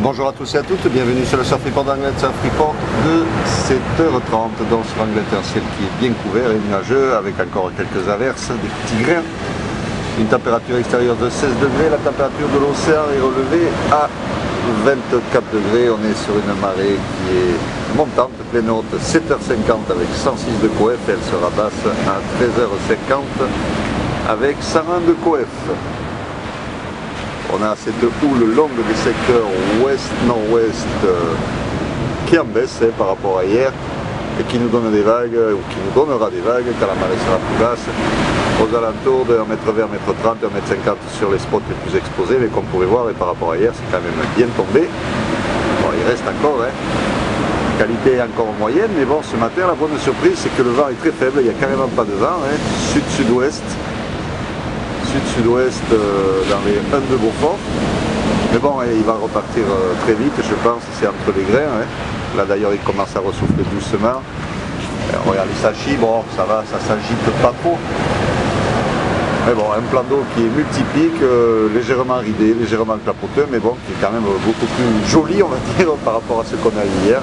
Bonjour à tous et à toutes, bienvenue sur le Surf Report d'Angleterre, Surf Report de 7h30 dans sur Angleterre, ciel qui est bien couvert et nuageux avec encore quelques averses, des petits grains. Une température extérieure de 16 degrés, la température de l'océan est relevée à 24 degrés. On est sur une marée qui est montante, pleine haute, 7h50 avec 106 de coef, elle sera basse à 13h50 avec 101 de coef. On a cette houle longue des secteurs ouest-nord-ouest qui en baisse par rapport à hier et qui nous donne des vagues, ou qui nous donnera des vagues quand la marée sera plus basse, aux alentours de 1m20, 1m30, 1m50 sur les spots les plus exposés. Mais comme vous pouvez voir, et par rapport à hier, c'est quand même bien tombé. Bon, il reste encore, qualité est encore moyenne, mais bon, ce matin, la bonne surprise, c'est que le vent est très faible, il n'y a carrément pas de vent, sud-sud-ouest. Sud-sud-ouest dans les 1 de Beaufort. Mais bon, il va repartir très vite, je pense, c'est entre les grains. Là d'ailleurs, il commence à ressouffler doucement. Regardez, ça chie, bon, ça va, ça s'agite pas trop. Mais bon, un plan d'eau qui est multiplique, légèrement ridé, légèrement clapoteux, mais bon, qui est quand même beaucoup plus joli, on va dire, par rapport à ce qu'on a eu hier.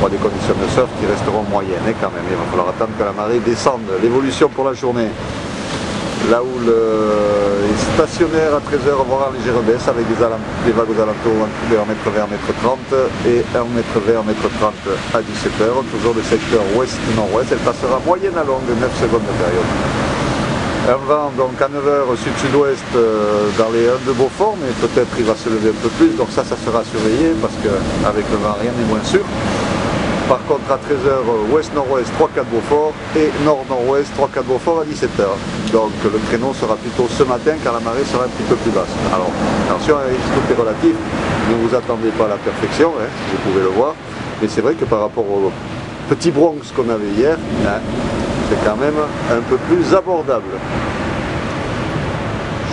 Bon, des conditions de surf qui resteront moyennes quand même. Il va falloir attendre que la marée descende. L'évolution pour la journée. La houle est stationnaire à 13h, voire en légère baisse avec des vagues aux alentours de 1m20, 1m30 et 1m20, 1m30 à 17h. Toujours le secteur ouest-nord-ouest, elle passera moyenne à longue, 9 secondes de période. Un vent donc à 9h sud-sud-ouest dans les 1 de Beaufort, mais peut-être il va se lever un peu plus, donc ça sera surveillé parce qu'avec le vent rien n'est moins sûr. Par contre à 13h, ouest-nord-ouest 3-4 Beaufort et nord-nord-ouest 3-4 Beaufort à 17h. Donc le créneau sera plutôt ce matin quand la marée sera un petit peu plus basse. Alors attention, tout est relatif, ne vous attendez pas à la perfection, vous pouvez le voir. Mais c'est vrai que par rapport au petit Bronx qu'on avait hier, c'est quand même un peu plus abordable.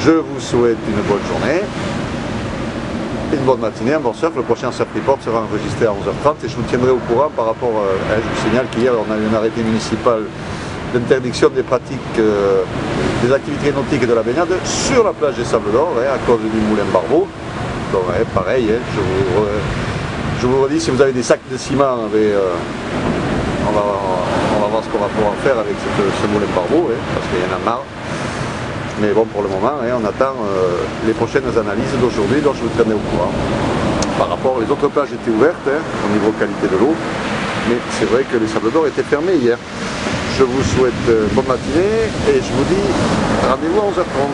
Je vous souhaite une bonne journée. Une bonne matinée, un bon surf. Le prochain Surf Report sera enregistré à 11h30 et je vous tiendrai au courant par rapport à... Je vous signale qu'hier on a eu un arrêté municipal d'interdiction des pratiques des activités nautiques et de la baignade sur la plage des Sables d'Or à cause du moulin Barbeau. Donc pareil, je vous redis, si vous avez des sacs de ciment, on va voir ce qu'on va pouvoir faire avec ce moulin Barbeau, parce qu'il y en a marre. Mais bon, pour le moment, on attend les prochaines analyses d'aujourd'hui, dont je vous tiendrai au courant. Par rapport, les autres plages étaient ouvertes au niveau qualité de l'eau, mais c'est vrai que les Sables d'Or étaient fermés hier. Je vous souhaite bonne matinée et je vous dis rendez-vous à 11h30.